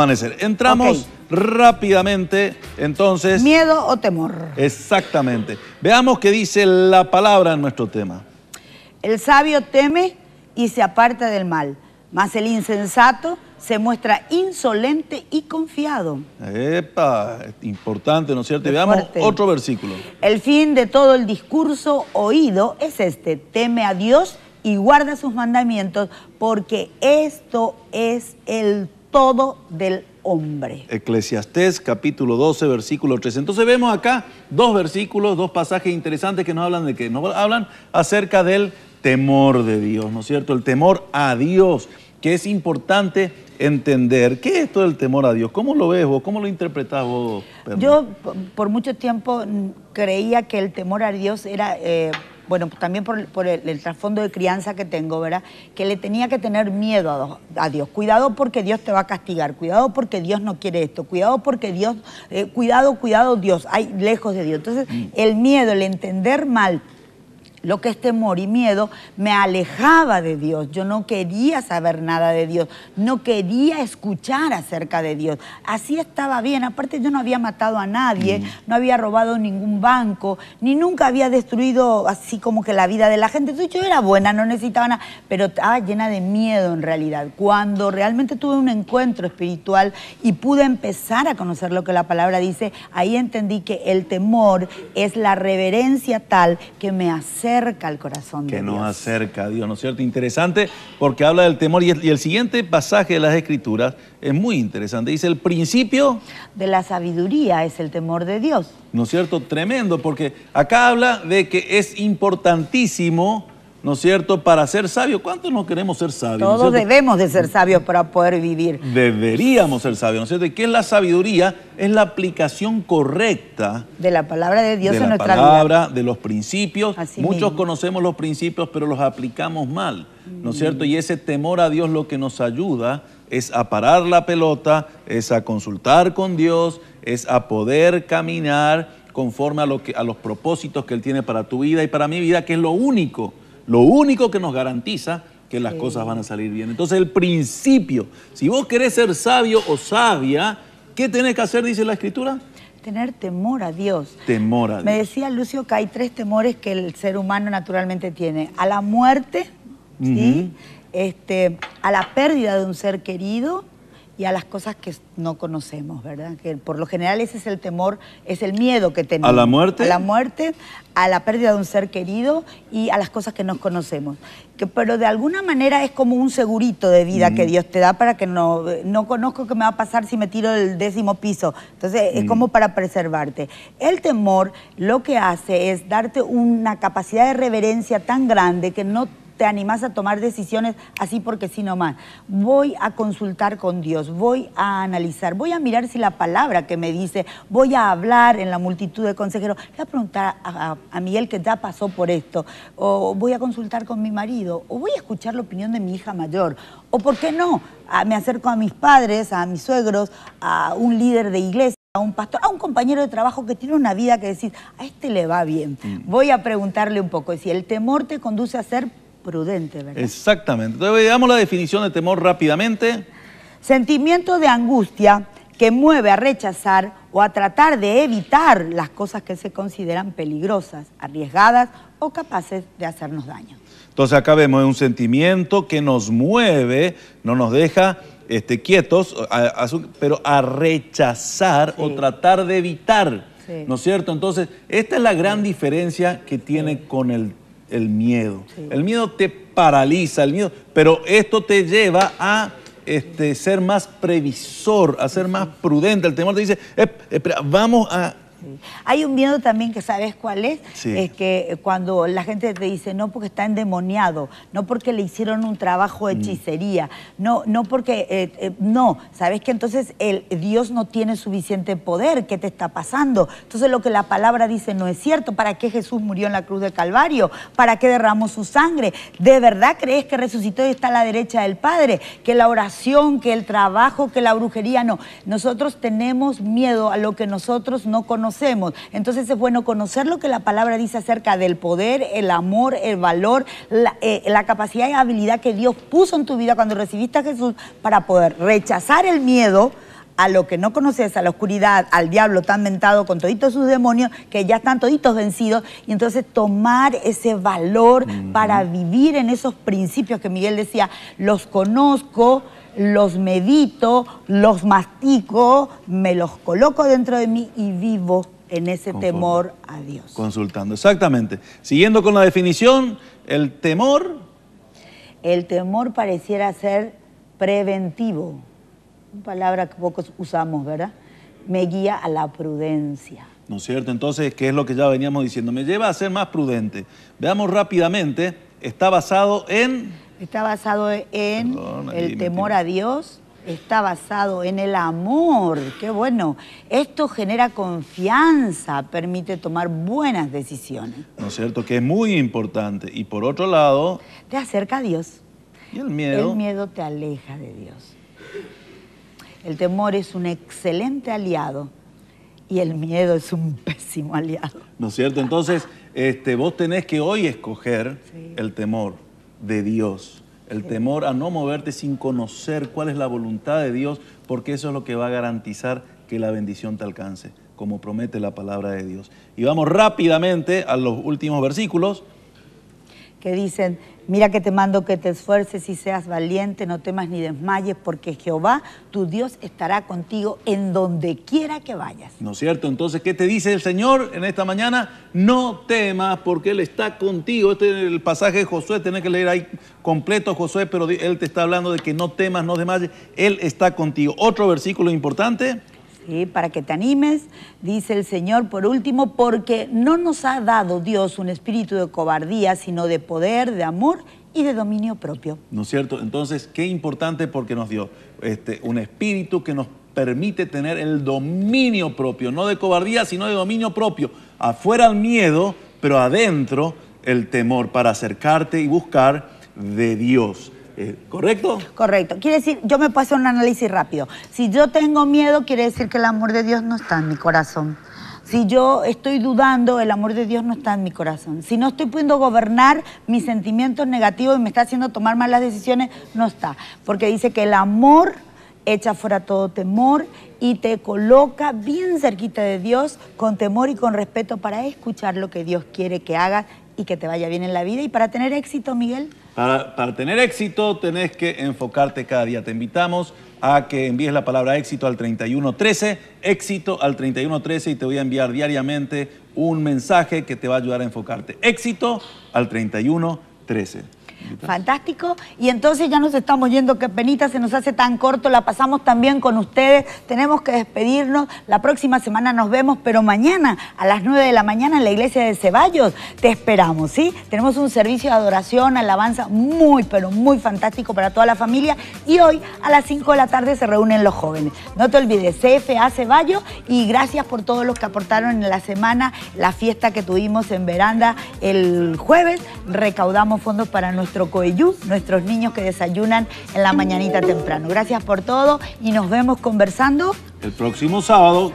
Amanecer. Entramos rápidamente, entonces... ¿Miedo o temor? Exactamente. Veamos qué dice la palabra en nuestro tema. El sabio teme y se aparta del mal, mas el insensato se muestra insolente y confiado. ¡Epa! Importante, ¿no es cierto? Y veamos fuerte. Otro versículo. El fin de todo el discurso oído es este: teme a Dios y guarda sus mandamientos, porque esto es el todo del hombre. Eclesiastés capítulo 12, versículo 13. Entonces vemos acá dos versículos, dos pasajes interesantes que nos hablan de qué. Nos hablan acerca del temor de Dios, ¿no es cierto? El temor a Dios, que es importante entender. ¿Qué es esto del temor a Dios? ¿Cómo lo ves vos? ¿Cómo lo interpretás vos, Perla? Yo por mucho tiempo creía que el temor a Dios era... bueno, también por el trasfondo de crianza que tengo, ¿verdad? Que le tenía que tener miedo a Dios. Cuidado porque Dios te va a castigar. Cuidado porque Dios no quiere esto. Cuidado porque Dios... cuidado Dios. Hay lejos de Dios. Entonces, el miedo, el entender mal lo que es temor y miedo, me alejaba de Dios. Yo no quería saber nada de Dios, no quería escuchar acerca de Dios. Así estaba bien. Aparte, yo no había matado a nadie, no había robado ningún banco, ni nunca había destruido así como que la vida de la gente. Entonces yo era buena, no necesitaba nada, pero estaba llena de miedo en realidad. Cuando realmente tuve un encuentro espiritual y pude empezar a conocer lo que la palabra dice, ahí entendí que el temor es la reverencia tal que me acerca al corazón de Dios. Que nos acerca a Dios, ¿no es cierto? Interesante porque habla del temor y el siguiente pasaje de las Escrituras es muy interesante. Dice: el principio de la sabiduría es el temor de Dios. ¿No es cierto? Tremendo, porque acá habla de que es importantísimo, ¿no es cierto?, para ser sabio. ¿Cuántos no queremos ser sabios? Todos ¿no debemos de ser sabios para poder vivir. Deberíamos ser sabios, ¿no es cierto? ¿Y qué es la sabiduría? Es la aplicación correcta de la palabra de Dios en nuestra vida. De la palabra, de los principios. Así Muchos mismo conocemos los principios, pero los aplicamos mal, ¿no es cierto? Y ese temor a Dios lo que nos ayuda es a parar la pelota, es a consultar con Dios, es a poder caminar conforme a los propósitos que Él tiene para tu vida y para mi vida, que es lo único que nos garantiza que las cosas van a salir bien. Entonces, el principio, si vos querés ser sabio o sabia, ¿qué tenés que hacer, dice la Escritura? Tener temor a Dios. Temor a Dios. Me decía Lucio que hay 3 temores que el ser humano naturalmente tiene: a la muerte, ¿sí? A la pérdida de un ser querido y a las cosas que no conocemos, ¿verdad? Que por lo general ese es el temor, es el miedo que tenemos. ¿A la muerte? A la muerte, a la pérdida de un ser querido y a las cosas que no conocemos. Pero de alguna manera es como un segurito de vida que Dios te da para que no conozco qué me va a pasar si me tiro del 10º piso. Entonces es como para preservarte. El temor lo que hace es darte una capacidad de reverencia tan grande que no te animás a tomar decisiones así porque sí nomás. Voy a consultar con Dios, voy a analizar, voy a mirar si la palabra que me dice, voy a hablar en la multitud de consejeros, voy a preguntar a Miguel que ya pasó por esto, o voy a consultar con mi marido, o voy a escuchar la opinión de mi hija mayor, o por qué no, me acerco a mis padres, a mis suegros, a un líder de iglesia, a un pastor, a un compañero de trabajo que tiene una vida que decís, a este le va bien. Voy a preguntarle un poco. Si el temor te conduce a ser prudente, ¿verdad? Exactamente. Entonces, veamos la definición de temor rápidamente. Sentimiento de angustia que mueve a rechazar o a tratar de evitar las cosas que se consideran peligrosas, arriesgadas o capaces de hacernos daño. Entonces acá vemos un sentimiento que nos mueve, no nos deja quietos, pero a rechazar o tratar de evitar, ¿no es cierto? Entonces, esta es la gran diferencia que tiene con el miedo. El miedo te paraliza, pero esto te lleva a ser más previsor, a ser más prudente. El temor te dice, espera, vamos a... Hay un miedo también que ¿sabes cuál es? Sí. Es que cuando la gente te dice no porque está endemoniado, no porque le hicieron un trabajo de hechicería, no porque... no, ¿sabes que entonces Dios no tiene suficiente poder? ¿Qué te está pasando? Entonces lo que la palabra dice no es cierto. ¿Para qué Jesús murió en la cruz del Calvario? ¿Para qué derramó su sangre? ¿De verdad crees que resucitó y está a la derecha del Padre? Que la oración, que el trabajo, que la brujería, no. Nosotros tenemos miedo a lo que nosotros no conocemos. Entonces es bueno conocer lo que la palabra dice acerca del poder, el amor, el valor, la capacidad y habilidad que Dios puso en tu vida cuando recibiste a Jesús para poder rechazar el miedo, a lo que no conoces, a la oscuridad, al diablo tan mentado con toditos sus demonios, que ya están toditos vencidos, y entonces tomar ese valor para vivir en esos principios que Miguel decía, los conozco, los medito, los mastico, me los coloco dentro de mí y vivo en ese temor a Dios. Consultando, exactamente. Siguiendo con la definición, el temor... El temor pareciera ser preventivo, una palabra que pocos usamos, ¿verdad? Me guía a la prudencia. ¿No es cierto? Entonces, ¿qué es lo que ya veníamos diciendo? Me lleva a ser más prudente. Veamos rápidamente, está basado en... Está basado en el temor a Dios, está basado en el amor, qué bueno. Esto genera confianza, permite tomar buenas decisiones. ¿No es cierto? Que es muy importante. Y por otro lado... Te acerca a Dios. ¿Y el miedo? El miedo te aleja de Dios. El temor es un excelente aliado y el miedo es un pésimo aliado. ¿No es cierto? Entonces, vos tenés que hoy escoger el temor de Dios. El temor a no moverte sin conocer cuál es la voluntad de Dios, porque eso es lo que va a garantizar que la bendición te alcance, como promete la palabra de Dios. Y vamos rápidamente a los últimos versículos. Que dicen, mira que te mando que te esfuerces y seas valiente, no temas ni desmayes, porque Jehová, tu Dios, estará contigo en donde quiera que vayas. ¿No es cierto? Entonces, ¿qué te dice el Señor en esta mañana? No temas, porque Él está contigo. Este es el pasaje de Josué, tenés que leer ahí completo Josué, pero Él te está hablando de que no temas, no desmayes. Él está contigo. Otro versículo importante. Sí, para que te animes, dice el Señor, por último, porque no nos ha dado Dios un espíritu de cobardía, sino de poder, de amor y de dominio propio. ¿No es cierto? Entonces, qué importante porque nos dio un espíritu que nos permite tener el dominio propio, no de cobardía, sino de dominio propio. Afuera el miedo, pero adentro el temor para acercarte y buscar de Dios. ¿Correcto? Correcto. Quiere decir, yo me puedo hacer un análisis rápido. Si yo tengo miedo, quiere decir que el amor de Dios no está en mi corazón. Si yo estoy dudando, el amor de Dios no está en mi corazón. Si no estoy pudiendo gobernar mis sentimientos negativos y me está haciendo tomar malas decisiones, no está. Porque dice que el amor echa fuera todo temor y te coloca bien cerquita de Dios con temor y con respeto para escuchar lo que Dios quiere que hagas y que te vaya bien en la vida. Y para tener éxito, Miguel... Para tener éxito tenés que enfocarte cada día. Te invitamos a que envíes la palabra éxito al 3113, éxito al 3113 y te voy a enviar diariamente un mensaje que te va a ayudar a enfocarte. Éxito al 3113. Fantástico. Y entonces ya nos estamos yendo, qué penita, se nos hace tan corto, la pasamos tan bien con ustedes, tenemos que despedirnos, la próxima semana nos vemos, pero mañana a las 9 de la mañana en la iglesia de Ceballos te esperamos, ¿sí? Tenemos un servicio de adoración, alabanza muy, pero muy fantástico para toda la familia y hoy a las 5 de la tarde se reúnen los jóvenes. No te olvides, CFA Ceballos y gracias por todos los que aportaron en la semana, la fiesta que tuvimos en Veranda el jueves, recaudamos fondos para nuestro Coeyú, nuestros niños que desayunan en la mañanita temprano. Gracias por todo y nos vemos conversando el próximo sábado.